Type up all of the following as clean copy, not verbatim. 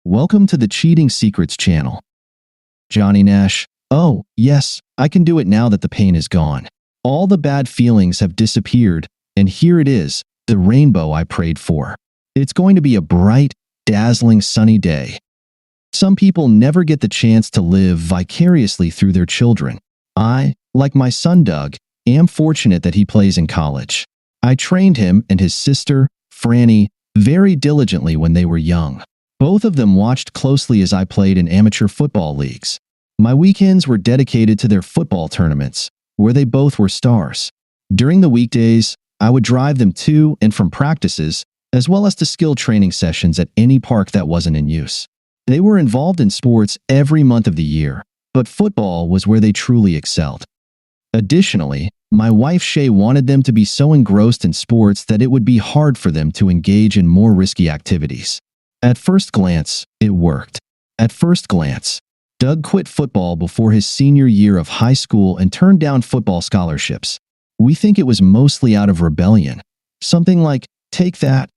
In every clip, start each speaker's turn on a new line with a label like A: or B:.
A: Welcome to the Cheating Secrets channel. Johnny Nash. Oh, yes, I can do it now that the pain is gone. All the bad feelings have disappeared, and here it is, the rainbow I prayed for. It's going to be a bright, dazzling sunny day. Some people never get the chance to live vicariously through their children. I, like my son Doug, am fortunate that he plays in college. I trained him and his sister, Franny, very diligently when they were young. Both of them watched closely as I played in amateur football leagues. My weekends were dedicated to their football tournaments, where they both were stars. During the weekdays, I would drive them to and from practices, as well as to skill training sessions at any park that wasn't in use. They were involved in sports every month of the year, but football was where they truly excelled. Additionally, my wife Shay wanted them to be so engrossed in sports that it would be hard for them to engage in more risky activities. At first glance, it worked. At first glance, Doug quit football before his senior year of high school and turned down football scholarships. We think it was mostly out of rebellion. Something like, take that.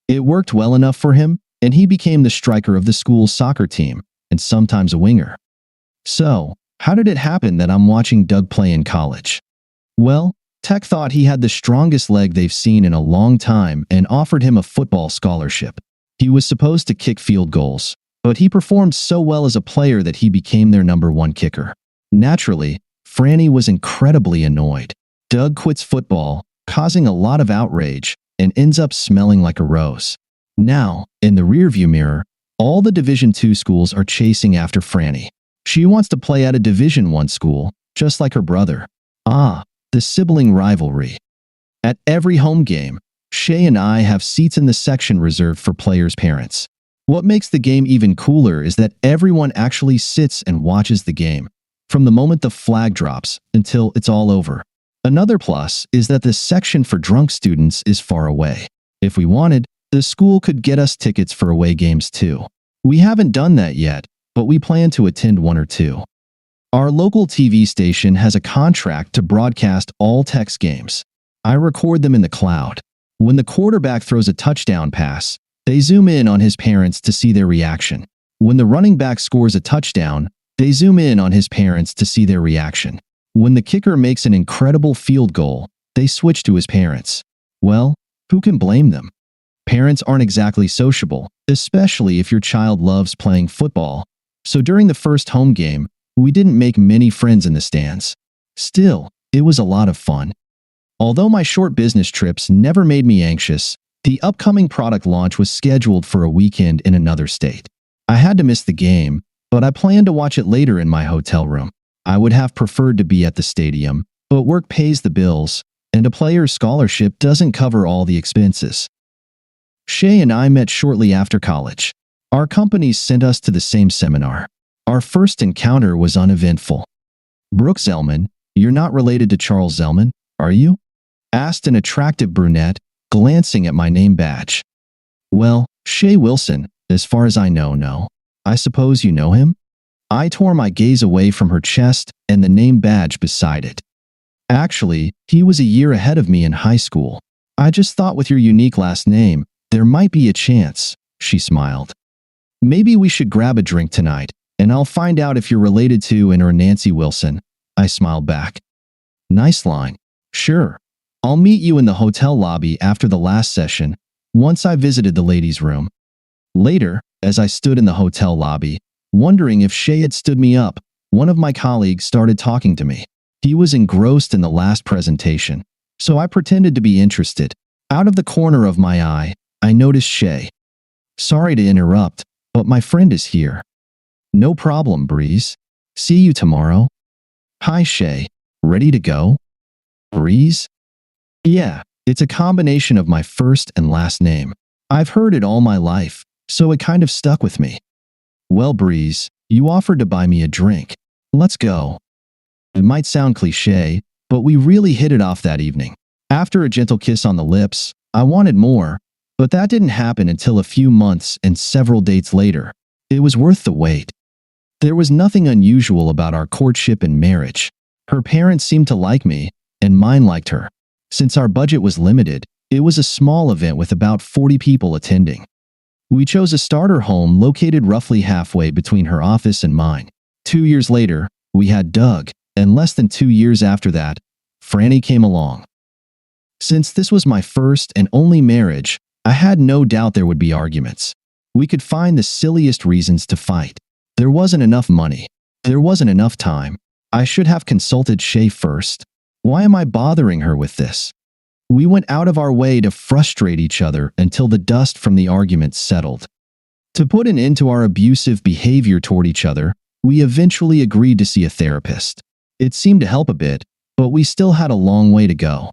A: It worked well enough for him, and he became the striker of the school's soccer team, and sometimes a winger. So, how did it happen that I'm watching Doug play in college? Well, Tech thought he had the strongest leg they've seen in a long time and offered him a football scholarship. He was supposed to kick field goals, but he performed so well as a player that he became their #1 kicker. Naturally, Franny was incredibly annoyed. Doug quits football, causing a lot of outrage, and ends up smelling like a rose. Now, in the rearview mirror, all the Division II schools are chasing after Franny. She wants to play at a Division I school, just like her brother. Ah, the sibling rivalry. At every home game, Shay and I have seats in the section reserved for players' parents. What makes the game even cooler is that everyone actually sits and watches the game, from the moment the flag drops until it's all over. Another plus is that the section for drunk students is far away. If we wanted, the school could get us tickets for away games too. We haven't done that yet, but we plan to attend one or two. Our local TV station has a contract to broadcast all Tech's games. I record them in the cloud. When the quarterback throws a touchdown pass, they zoom in on his parents to see their reaction. When the running back scores a touchdown, they zoom in on his parents to see their reaction. When the kicker makes an incredible field goal, they switch to his parents. Well, who can blame them? Parents aren't exactly sociable, especially if your child loves playing football. So during the first home game, we didn't make many friends in the stands. Still, it was a lot of fun. Although my short business trips never made me anxious, the upcoming product launch was scheduled for a weekend in another state. I had to miss the game, but I planned to watch it later in my hotel room. I would have preferred to be at the stadium, but work pays the bills, and a player's scholarship doesn't cover all the expenses. Shay and I met shortly after college. Our companies sent us to the same seminar. Our first encounter was uneventful. Brooke Zellman, you're not related to Charles Zellman, are you? Asked an attractive brunette, glancing at my name badge. Well, Shay Wilson, as far as I know, no. I suppose you know him? I tore my gaze away from her chest and the name badge beside it. Actually, he was a year ahead of me in high school. I just thought with your unique last name, there might be a chance, she smiled. Maybe we should grab a drink tonight, and I'll find out if you're related to and or Nancy Wilson, I smiled back. Nice line. Sure. I'll meet you in the hotel lobby after the last session, once I visited the ladies' room. Later, as I stood in the hotel lobby, wondering if Shay had stood me up, one of my colleagues started talking to me. He was engrossed in the last presentation, so I pretended to be interested. Out of the corner of my eye, I noticed Shay. Sorry to interrupt, but my friend is here. No problem, Breeze. See you tomorrow. Hi, Shay. Ready to go? Breeze? Yeah, it's a combination of my first and last name. I've heard it all my life, so it kind of stuck with me. Well, Breeze, you offered to buy me a drink. Let's go. It might sound cliché, but we really hit it off that evening. After a gentle kiss on the lips, I wanted more, but that didn't happen until a few months and several dates later. It was worth the wait. There was nothing unusual about our courtship and marriage. Her parents seemed to like me, and mine liked her. Since our budget was limited, it was a small event with about 40 people attending. We chose a starter home located roughly halfway between her office and mine. 2 years later, we had Doug, and less than 2 years after that, Franny came along. Since this was my first and only marriage, I had no doubt there would be arguments. We could find the silliest reasons to fight. There wasn't enough money. There wasn't enough time. I should have consulted Shay first. Why am I bothering her with this? We went out of our way to frustrate each other until the dust from the arguments settled. To put an end to our abusive behavior toward each other, we eventually agreed to see a therapist. It seemed to help a bit, but we still had a long way to go.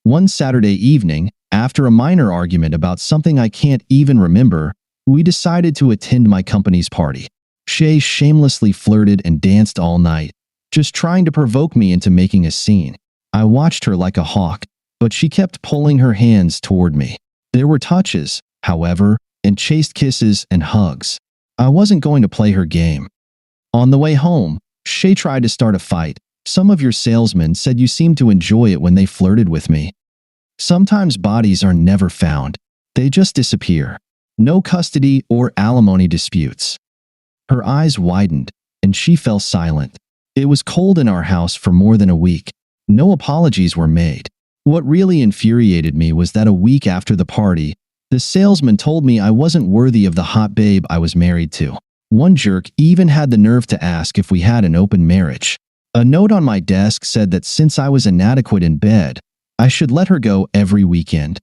A: One Saturday evening, after a minor argument about something I can't even remember, we decided to attend my company's party. Shay shamelessly flirted and danced all night, just trying to provoke me into making a scene. I watched her like a hawk, but she kept pulling her hands toward me. There were touches, however, and chaste kisses and hugs. I wasn't going to play her game. On the way home, Shay tried to start a fight. Some of your salesmen said you seemed to enjoy it when they flirted with me. Sometimes bodies are never found. They just disappear. No custody or alimony disputes. Her eyes widened, and she fell silent. It was cold in our house for more than a week. No apologies were made. What really infuriated me was that a week after the party, the salesman told me I wasn't worthy of the hot babe I was married to. One jerk even had the nerve to ask if we had an open marriage. A note on my desk said that since I was inadequate in bed, I should let her go every weekend.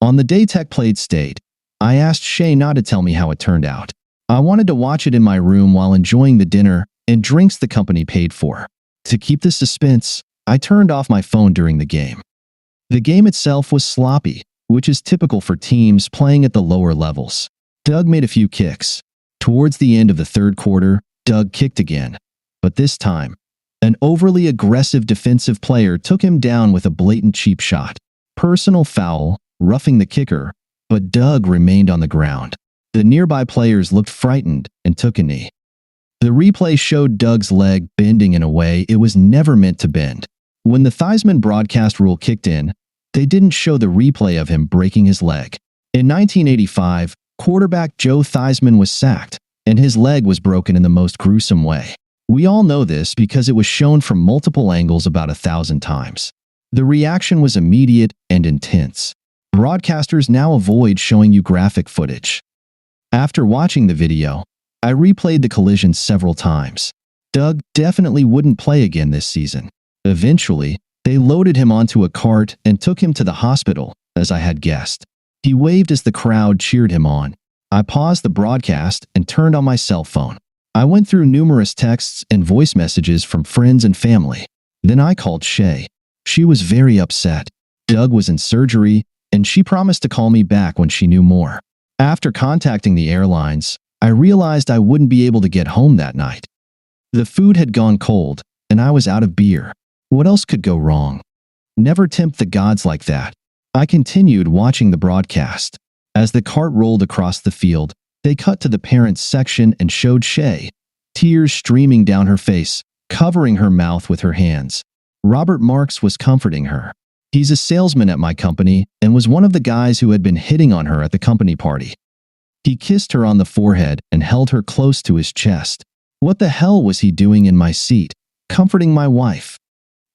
A: On the day Tech played State, I asked Shay not to tell me how it turned out. I wanted to watch it in my room while enjoying the dinner and drinks the company paid for. To keep the suspense, I turned off my phone during the game. The game itself was sloppy, which is typical for teams playing at the lower levels. Doug made a few kicks. Towards the end of the third quarter, Doug kicked again. But this time, an overly aggressive defensive player took him down with a blatant cheap shot. Personal foul, roughing the kicker, but Doug remained on the ground. The nearby players looked frightened and took a knee. The replay showed Doug's leg bending in a way it was never meant to bend. When the Theismann broadcast rule kicked in, they didn't show the replay of him breaking his leg. In 1985, quarterback Joe Theismann was sacked, and his leg was broken in the most gruesome way. We all know this because it was shown from multiple angles about 1,000 times. The reaction was immediate and intense. Broadcasters now avoid showing you graphic footage. After watching the video, I replayed the collision several times. Doug definitely wouldn't play again this season. Eventually, they loaded him onto a cart and took him to the hospital, as I had guessed. He waved as the crowd cheered him on. I paused the broadcast and turned on my cell phone. I went through numerous texts and voice messages from friends and family. Then I called Shay. She was very upset. Doug was in surgery, and she promised to call me back when she knew more. After contacting the airlines, I realized I wouldn't be able to get home that night. The food had gone cold, and I was out of beer. What else could go wrong? Never tempt the gods like that. I continued watching the broadcast. As the cart rolled across the field, they cut to the parents' section and showed Shay, tears streaming down her face, covering her mouth with her hands. Robert Marks was comforting her. He's a salesman at my company and was one of the guys who had been hitting on her at the company party. He kissed her on the forehead and held her close to his chest. What the hell was he doing in my seat, comforting my wife?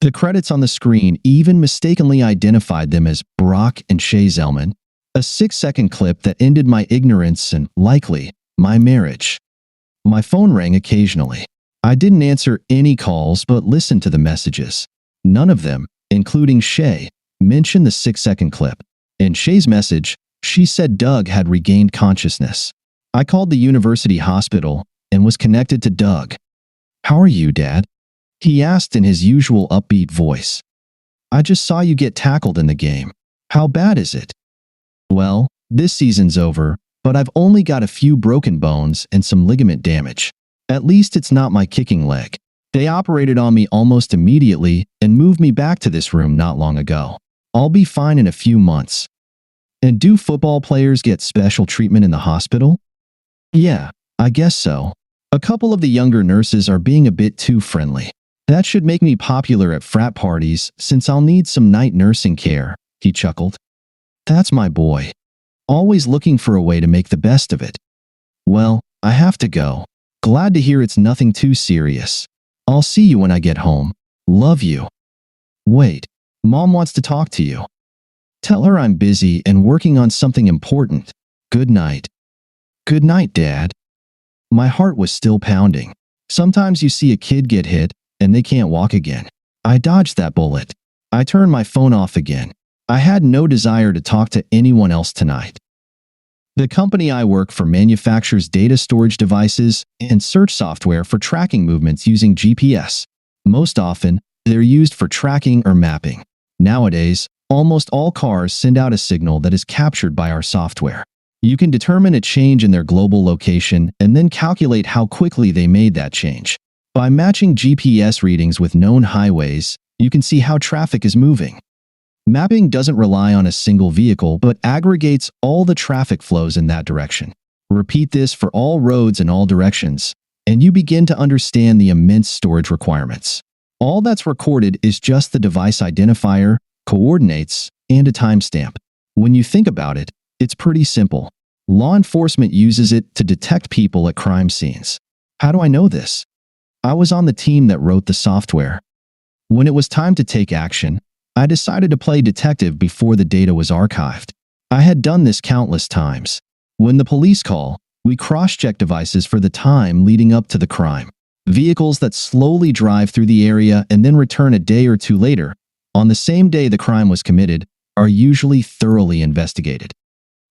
A: The credits on the screen even mistakenly identified them as Brock and Shay Zellman, a 6-second clip that ended my ignorance and, likely, my marriage. My phone rang occasionally. I didn't answer any calls but listened to the messages. None of them, including Shay, mentioned the 6-second clip. In Shay's message, she said Doug had regained consciousness. I called the university hospital and was connected to Doug. "How are you, Dad?" he asked in his usual upbeat voice. "I just saw you get tackled in the game. How bad is it?" "Well, this season's over, but I've only got a few broken bones and some ligament damage. At least it's not my kicking leg. They operated on me almost immediately and moved me back to this room not long ago. I'll be fine in a few months." "And do football players get special treatment in the hospital?" "Yeah, I guess so. A couple of the younger nurses are being a bit too friendly. That should make me popular at frat parties since I'll need some night nursing care," he chuckled. "That's my boy." always looking for a way to make the best of it. Well, I have to go. Glad to hear it's nothing too serious. I'll see you when I get home. Love you. Wait, Mom wants to talk to you. Tell her I'm busy and working on something important. Good night. Good night, Dad. My heart was still pounding. Sometimes you see a kid get hit and they can't walk again. I dodged that bullet. I turned my phone off again. I had no desire to talk to anyone else tonight. The company I work for manufactures data storage devices and search software for tracking movements using GPS. Most often, they're used for tracking or mapping. Nowadays, almost all cars send out a signal that is captured by our software. You can determine a change in their global location and then calculate how quickly they made that change. By matching GPS readings with known highways, you can see how traffic is moving. Mapping doesn't rely on a single vehicle but aggregates all the traffic flows in that direction. Repeat this for all roads in all directions, and you begin to understand the immense storage requirements. All that's recorded is just the device identifier, coordinates, and a timestamp. When you think about it, it's pretty simple. Law enforcement uses it to detect people at crime scenes. How do I know this? I was on the team that wrote the software. When it was time to take action, I decided to play detective before the data was archived. I had done this countless times. When the police call, we cross-check devices for the time leading up to the crime. Vehicles that slowly drive through the area and then return a day or two later, on the same day the crime was committed, are usually thoroughly investigated.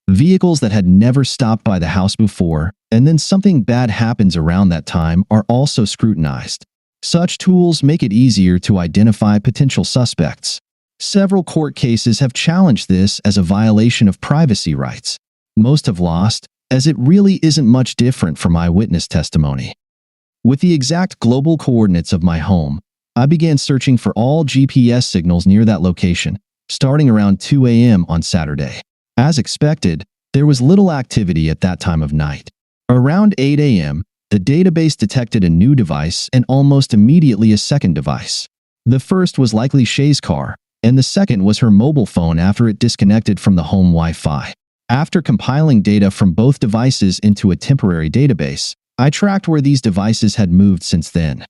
A: Vehicles that had never stopped by the house before, and then something bad happens around that time, are also scrutinized. Such tools make it easier to identify potential suspects. Several court cases have challenged this as a violation of privacy rights. Most have lost, as it really isn't much different from eyewitness testimony. With the exact global coordinates of my home, I began searching for all GPS signals near that location, starting around 2 a.m. on Saturday. As expected, there was little activity at that time of night. Around 8 a.m., the database detected a new device and almost immediately a second device. The first was likely Shay's car, and the second was her mobile phone after it disconnected from the home Wi-Fi. After compiling data from both devices into a temporary database, I tracked where these devices had moved since then.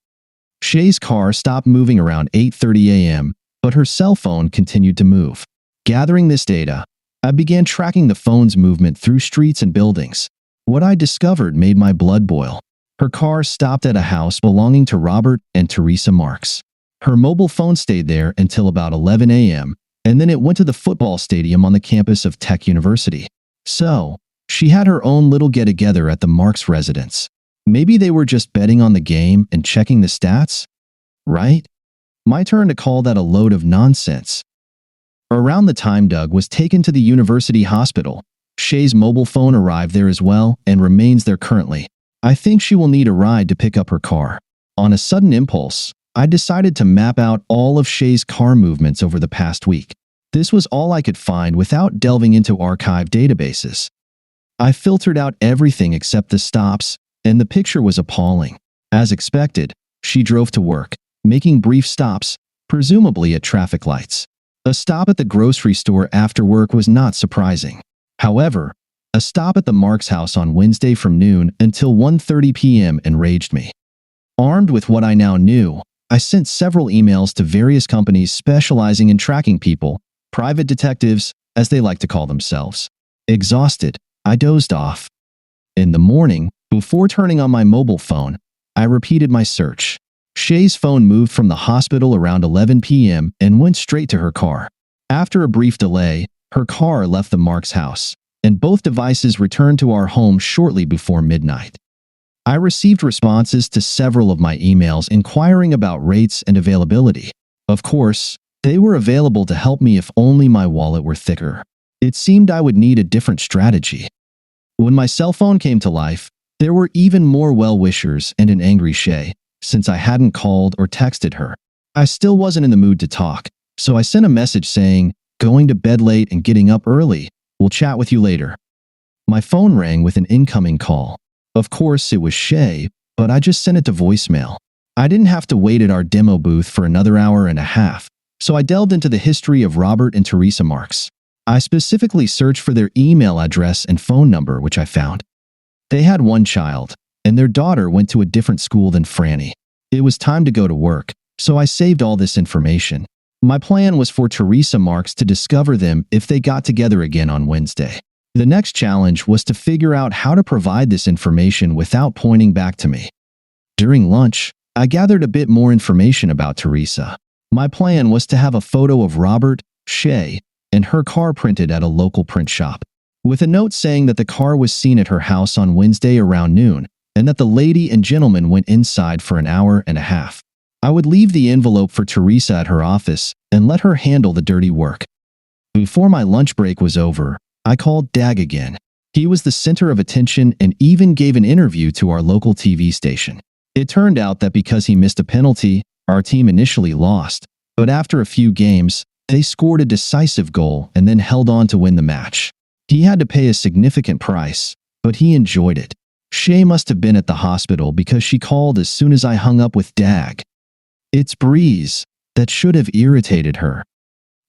A: Shay's car stopped moving around 8:30 a.m., but her cell phone continued to move. Gathering this data, I began tracking the phone's movement through streets and buildings. What I discovered made my blood boil. Her car stopped at a house belonging to Robert and Teresa Marks. Her mobile phone stayed there until about 11 a.m., and then it went to the football stadium on the campus of Tech University. So, she had her own little get-together at the Marks residence. Maybe they were just betting on the game and checking the stats? Right? My turn to call that a load of nonsense. Around the time Doug was taken to the university hospital, Shay's mobile phone arrived there as well and remains there currently. I think she will need a ride to pick up her car. On a sudden impulse, I decided to map out all of Shay's car movements over the past week. This was all I could find without delving into archive databases. I filtered out everything except the stops, and the picture was appalling. As expected, she drove to work, making brief stops, presumably at traffic lights. A stop at the grocery store after work was not surprising. However, a stop at the Marks house on Wednesday from noon until 1:30 p.m. enraged me. Armed with what I now knew, I sent several emails to various companies specializing in tracking people, private detectives, as they like to call themselves. Exhausted, I dozed off. In the morning, before turning on my mobile phone, I repeated my search. Shay's phone moved from the hospital around 11 p.m. and went straight to her car. After a brief delay, her car left the Marks house, and both devices returned to our home shortly before midnight. I received responses to several of my emails inquiring about rates and availability. Of course, they were available to help me if only my wallet were thicker. It seemed I would need a different strategy. When my cell phone came to life, there were even more well-wishers and an angry Shay, since I hadn't called or texted her. I still wasn't in the mood to talk, so I sent a message saying, "Going to bed late and getting up early. We'll chat with you later." My phone rang with an incoming call. Of course, it was Shay, but I just sent it to voicemail. I didn't have to wait at our demo booth for another hour and a half, so I delved into the history of Robert and Teresa Marks. I specifically searched for their email address and phone number, which I found. They had one child, and their daughter went to a different school than Franny. It was time to go to work, so I saved all this information. My plan was for Teresa Marks to discover them if they got together again on Wednesday. The next challenge was to figure out how to provide this information without pointing back to me. During lunch, I gathered a bit more information about Teresa. My plan was to have a photo of Robert, Shay, and her car printed at a local print shop, with a note saying that the car was seen at her house on Wednesday around noon, and that the lady and gentleman went inside for an hour and a half. I would leave the envelope for Teresa at her office and let her handle the dirty work. Before my lunch break was over, I called Dag again. He was the center of attention and even gave an interview to our local TV station. It turned out that because he missed a penalty, our team initially lost, but after a few games, they scored a decisive goal and then held on to win the match. He had to pay a significant price, but he enjoyed it. Shay must have been at the hospital because she called as soon as I hung up with Dag. It's Breeze. That should have irritated her.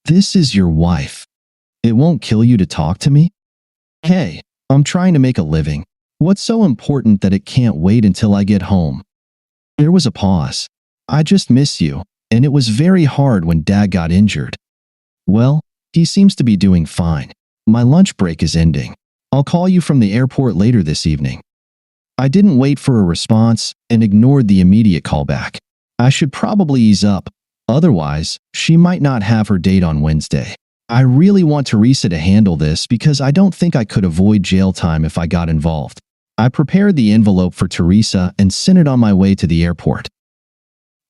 A: This is your wife. It won't kill you to talk to me? Hey, I'm trying to make a living. What's so important that it can't wait until I get home? There was a pause. I just miss you, and it was very hard when Dad got injured. Well, he seems to be doing fine. My lunch break is ending. I'll call you from the airport later this evening. I didn't wait for a response and ignored the immediate callback. I should probably ease up, otherwise, she might not have her date on Wednesday. I really want Teresa to handle this because I don't think I could avoid jail time if I got involved. I prepared the envelope for Teresa and sent it on my way to the airport.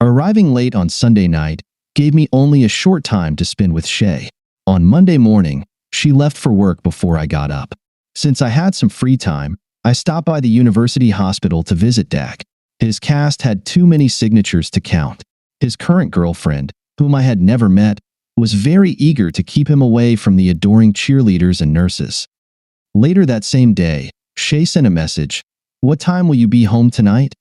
A: Arriving late on Sunday night gave me only a short time to spend with Shay. On Monday morning, she left for work before I got up. Since I had some free time, I stopped by the university hospital to visit Dak. His cast had too many signatures to count. His current girlfriend, whom I had never met, was very eager to keep him away from the adoring cheerleaders and nurses. Later that same day, Shay sent a message, "What time will you be home tonight?"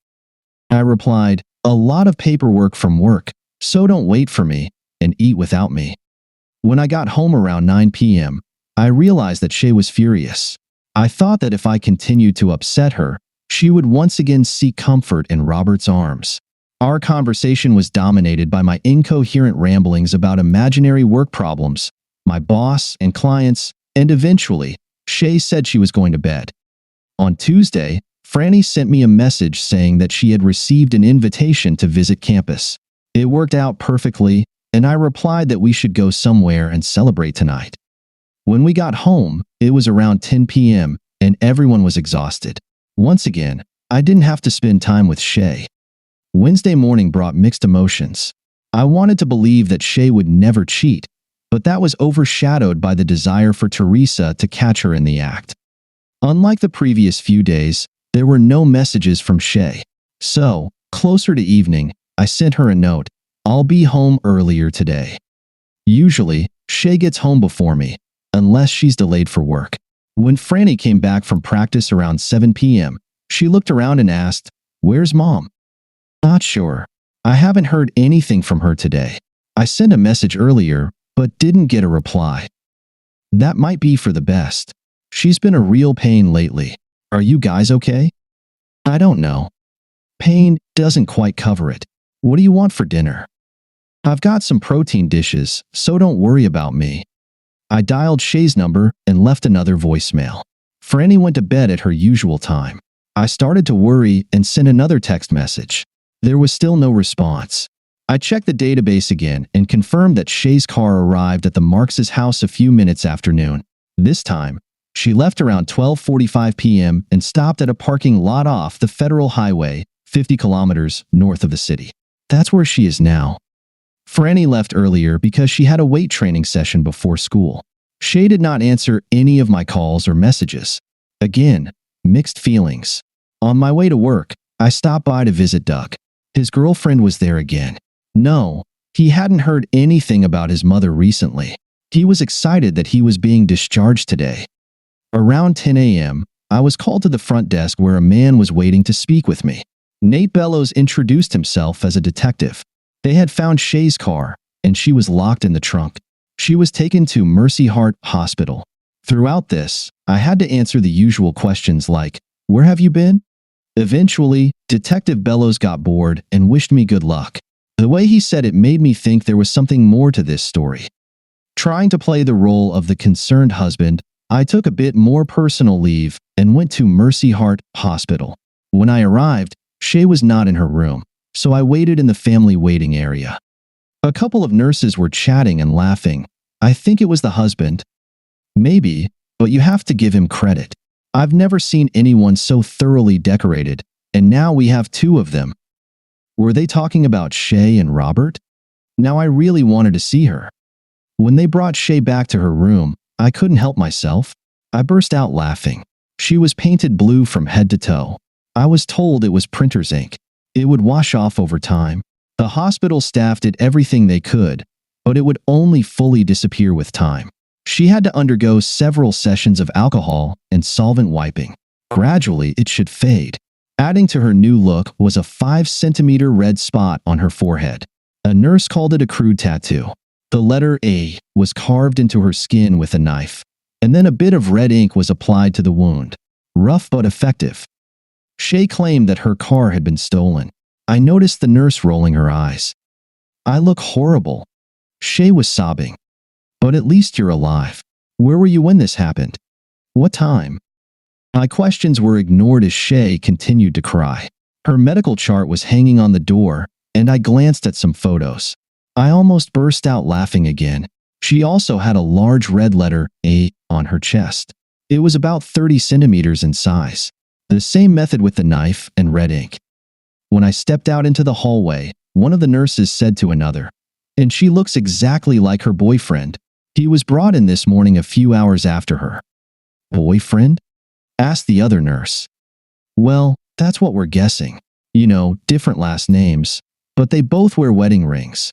A: I replied, "A lot of paperwork from work, so don't wait for me and eat without me." When I got home around 9 p.m., I realized that Shay was furious. I thought that if I continued to upset her, she would once again seek comfort in Robert's arms. Our conversation was dominated by my incoherent ramblings about imaginary work problems, my boss and clients, and eventually, Shay said she was going to bed. On Tuesday, Franny sent me a message saying that she had received an invitation to visit campus. It worked out perfectly, and I replied that we should go somewhere and celebrate tonight. When we got home, it was around 10 p.m., and everyone was exhausted. Once again, I didn't have to spend time with Shay. Wednesday morning brought mixed emotions. I wanted to believe that Shay would never cheat, but that was overshadowed by the desire for Teresa to catch her in the act. Unlike the previous few days, there were no messages from Shay. So, closer to evening, I sent her a note, "I'll be home earlier today." Usually, Shay gets home before me, unless she's delayed for work. When Franny came back from practice around 7 p.m., she looked around and asked, "Where's Mom?" "Not sure. I haven't heard anything from her today. I sent a message earlier, but didn't get a reply." That might be for the best. She's been a real pain lately. Are you guys okay? I don't know. Pain doesn't quite cover it. What do you want for dinner? I've got some protein dishes, so don't worry about me. I dialed Shay's number and left another voicemail. Franny went to bed at her usual time. I started to worry and sent another text message. There was still no response. I checked the database again and confirmed that Shay's car arrived at the Marks' house a few minutes after noon. This time, she left around 12:45 p.m. and stopped at a parking lot off the Federal Highway, 50 kilometers north of the city. That's where she is now. Franny left earlier because she had a weight training session before school. Shay did not answer any of my calls or messages. Again, mixed feelings. On my way to work, I stopped by to visit Doug. His girlfriend was there again. No, he hadn't heard anything about his mother recently. He was excited that he was being discharged today. Around 10 a.m., I was called to the front desk where a man was waiting to speak with me. Nate Bellows introduced himself as a detective. They had found Shay's car, and she was locked in the trunk. She was taken to Mercy Heart Hospital. Throughout this, I had to answer the usual questions like, "Where have you been?" Eventually, Detective Bellows got bored and wished me good luck. The way he said it made me think there was something more to this story. Trying to play the role of the concerned husband, I took a bit more personal leave and went to Mercy Heart Hospital. When I arrived, Shay was not in her room, so I waited in the family waiting area. A couple of nurses were chatting and laughing. I think it was the husband. Maybe, but you have to give him credit. I've never seen anyone so thoroughly decorated, and now we have two of them. Were they talking about Shay and Robert? Now I really wanted to see her. When they brought Shay back to her room, I couldn't help myself. I burst out laughing. She was painted blue from head to toe. I was told it was printer's ink. It would wash off over time. The hospital staff did everything they could, but it would only fully disappear with time. She had to undergo several sessions of alcohol and solvent wiping. Gradually, it should fade. Adding to her new look was a 5-centimeter red spot on her forehead. A nurse called it a crude tattoo. The letter A was carved into her skin with a knife, and then a bit of red ink was applied to the wound. Rough but effective. Shay claimed that her car had been stolen. I noticed the nurse rolling her eyes. "I look horrible." Shay was sobbing. "But at least you're alive. Where were you when this happened? What time?" My questions were ignored as Shay continued to cry. Her medical chart was hanging on the door, and I glanced at some photos. I almost burst out laughing again. She also had a large red letter A on her chest. It was about 30 centimeters in size. The same method with the knife and red ink. When I stepped out into the hallway, one of the nurses said to another, "And she looks exactly like her boyfriend. He was brought in this morning a few hours after her." "Boyfriend?" asked the other nurse. "Well, that's what we're guessing. You know, different last names, but they both wear wedding rings."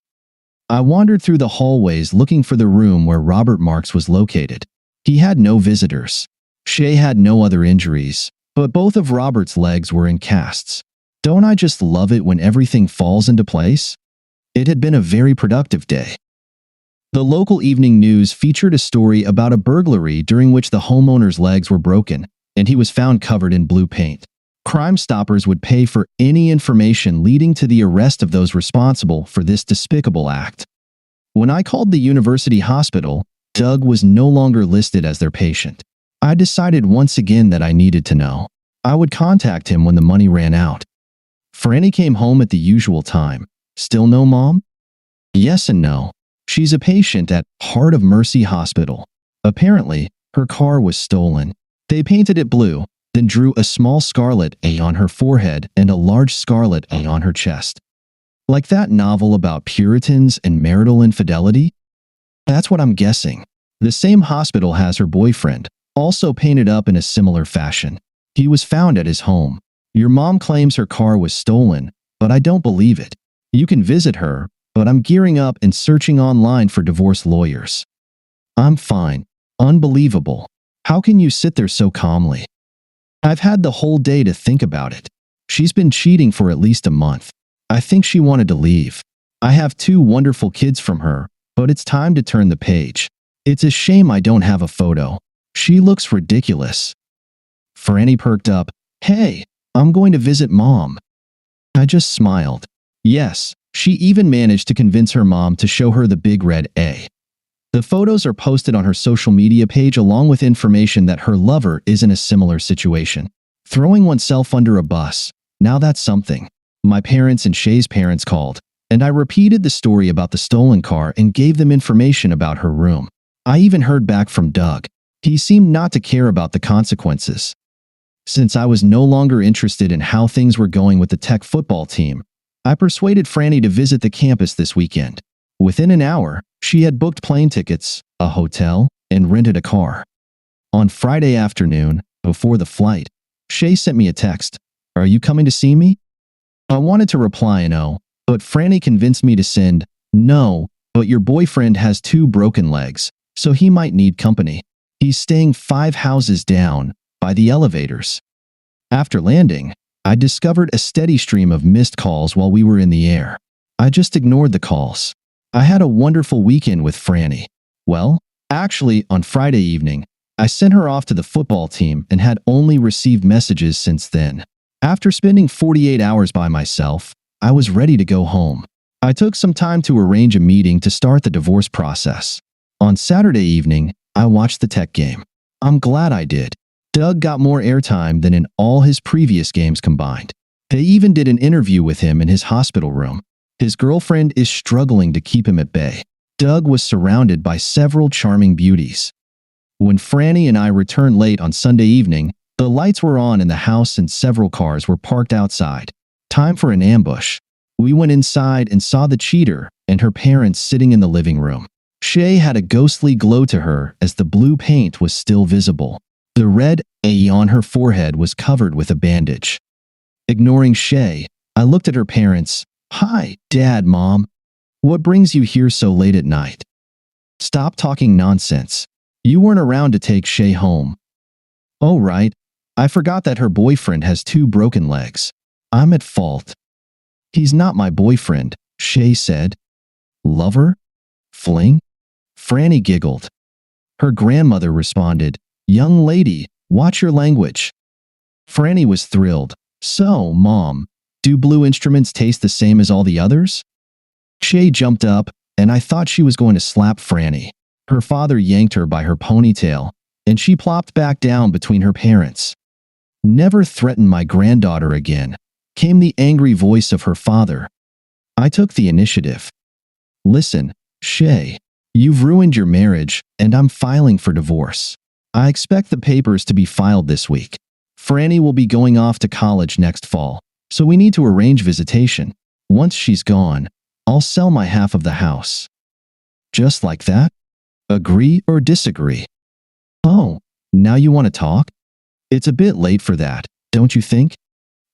A: I wandered through the hallways looking for the room where Robert Marks was located. He had no visitors. Shay had no other injuries, but both of Robert's legs were in casts. Don't I just love it when everything falls into place? It had been a very productive day. The local evening news featured a story about a burglary during which the homeowner's legs were broken, and he was found covered in blue paint. Crime Stoppers would pay for any information leading to the arrest of those responsible for this despicable act. When I called the university hospital, Doug was no longer listed as their patient. I decided once again that I needed to know. I would contact him when the money ran out. Franny came home at the usual time. Still no mom? Yes and no. She's a patient at Heart of Mercy Hospital. Apparently, her car was stolen. They painted it blue, then drew a small scarlet A on her forehead and a large scarlet A on her chest. Like that novel about Puritans and marital infidelity? That's what I'm guessing. The same hospital has her boyfriend, also painted up in a similar fashion. He was found at his home. Your mom claims her car was stolen, but I don't believe it. You can visit her, but I'm gearing up and searching online for divorce lawyers. I'm fine. Unbelievable. How can you sit there so calmly? I've had the whole day to think about it. She's been cheating for at least a month. I think she wanted to leave. I have 2 wonderful kids from her, but it's time to turn the page. It's a shame I don't have a photo. She looks ridiculous. Franny perked up. Hey, I'm going to visit Mom. I just smiled. Yes, she even managed to convince her mom to show her the big red A. The photos are posted on her social media page along with information that her lover is in a similar situation. Throwing oneself under a bus. Now that's something. My parents and Shay's parents called, and I repeated the story about the stolen car and gave them information about her room. I even heard back from Doug. He seemed not to care about the consequences. Since I was no longer interested in how things were going with the tech football team, I persuaded Franny to visit the campus this weekend. Within an hour, she had booked plane tickets, a hotel, and rented a car. On Friday afternoon, before the flight, Shay sent me a text. Are you coming to see me? I wanted to reply no, but Franny convinced me to send, no, but your boyfriend has 2 broken legs, so he might need company. He's staying 5 houses down, by the elevators. After landing, I discovered a steady stream of missed calls while we were in the air. I just ignored the calls. I had a wonderful weekend with Franny. Well, actually, on Friday evening, I sent her off to the football team and had only received messages since then. After spending 48 hours by myself, I was ready to go home. I took some time to arrange a meeting to start the divorce process. On Saturday evening, I watched the tech game. I'm glad I did. Doug got more airtime than in all his previous games combined. They even did an interview with him in his hospital room. His girlfriend is struggling to keep him at bay. Doug was surrounded by several charming beauties. When Franny and I returned late on Sunday evening, the lights were on in the house and several cars were parked outside. Time for an ambush. We went inside and saw the cheater and her parents sitting in the living room. Shay had a ghostly glow to her as the blue paint was still visible. The red A on her forehead was covered with a bandage. Ignoring Shay, I looked at her parents. "Hi, Dad, Mom. What brings you here so late at night?" "Stop talking nonsense. You weren't around to take Shay home." "Oh, right. I forgot that her boyfriend has 2 broken legs. I'm at fault." "He's not my boyfriend," Shay said. "Lover? Fling?" Franny giggled. Her grandmother responded, "Young lady, watch your language." Franny was thrilled. "So, Mom, do blue instruments taste the same as all the others?" Shay jumped up, and I thought she was going to slap Franny. Her father yanked her by her ponytail, and she plopped back down between her parents. "Never threaten my granddaughter again," came the angry voice of her father. I took the initiative. "Listen, Shay, you've ruined your marriage, and I'm filing for divorce. I expect the papers to be filed this week. Franny will be going off to college next fall, so we need to arrange visitation. Once she's gone, I'll sell my half of the house." "Just like that? Agree or disagree?" "Oh, now you want to talk? It's a bit late for that, don't you think?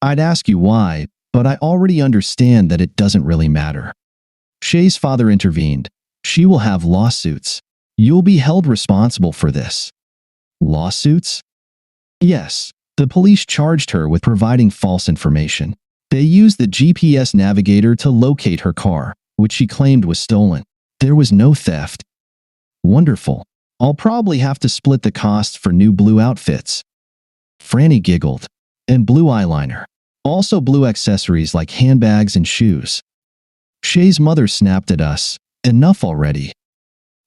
A: I'd ask you why, but I already understand that it doesn't really matter." Shay's father intervened. "She will have lawsuits. You'll be held responsible for this." "Lawsuits?" "Yes. The police charged her with providing false information. They used the GPS navigator to locate her car, which she claimed was stolen. There was no theft." "Wonderful. I'll probably have to split the costs for new blue outfits." Franny giggled. "And blue eyeliner. Also blue accessories like handbags and shoes." Shay's mother snapped at us. "Enough already.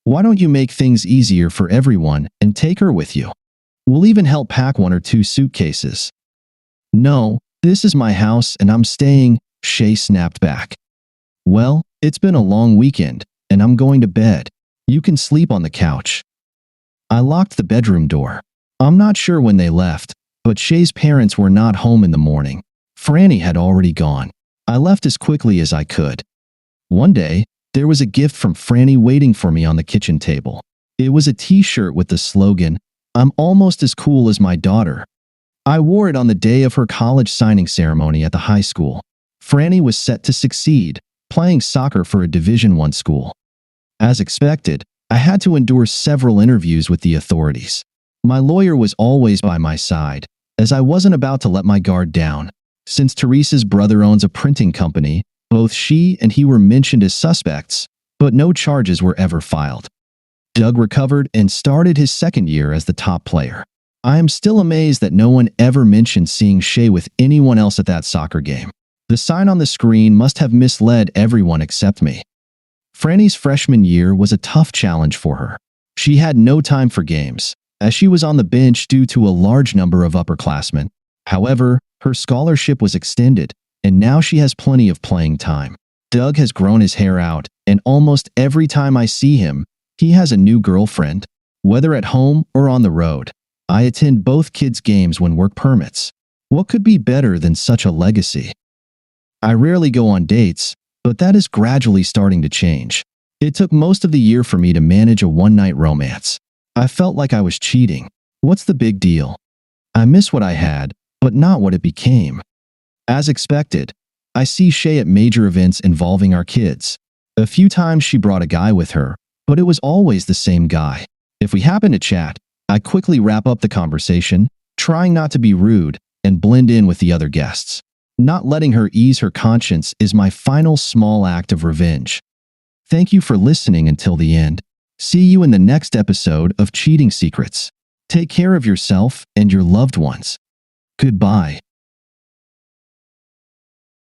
A: Why don't you make things easier for everyone and take her with you? We'll even help pack 1 or 2 suitcases." "No, this is my house and I'm staying," Shay snapped back. "Well, it's been a long weekend, and I'm going to bed. You can sleep on the couch." I locked the bedroom door. I'm not sure when they left, but Shay's parents were not home in the morning. Franny had already gone. I left as quickly as I could. One day, there was a gift from Franny waiting for me on the kitchen table. It was a t-shirt with the slogan, "I'm almost as cool as my daughter." I wore it on the day of her college signing ceremony at the high school. Franny was set to succeed, playing soccer for a Division I school. As expected, I had to endure several interviews with the authorities. My lawyer was always by my side, as I wasn't about to let my guard down. Since Teresa's brother owns a printing company, both she and he were mentioned as suspects, but no charges were ever filed. Doug recovered and started his second year as the top player. I am still amazed that no one ever mentioned seeing Shay with anyone else at that soccer game. The sign on the screen must have misled everyone except me. Franny's freshman year was a tough challenge for her. She had no time for games, as she was on the bench due to a large number of upperclassmen. However, her scholarship was extended, and now she has plenty of playing time. Doug has grown his hair out, and almost every time I see him, he has a new girlfriend. Whether at home or on the road, I attend both kids' games when work permits. What could be better than such a legacy? I rarely go on dates, but that is gradually starting to change. It took most of the year for me to manage a one-night romance. I felt like I was cheating. What's the big deal? I miss what I had, but not what it became. As expected, I see Shay at major events involving our kids. A few times she brought a guy with her, but it was always the same guy. If we happen to chat, I quickly wrap up the conversation, trying not to be rude and blend in with the other guests. Not letting her ease her conscience is my final small act of revenge. Thank you for listening until the end. See you in the next episode of Cheating Secrets. Take care of yourself and your loved ones. Goodbye.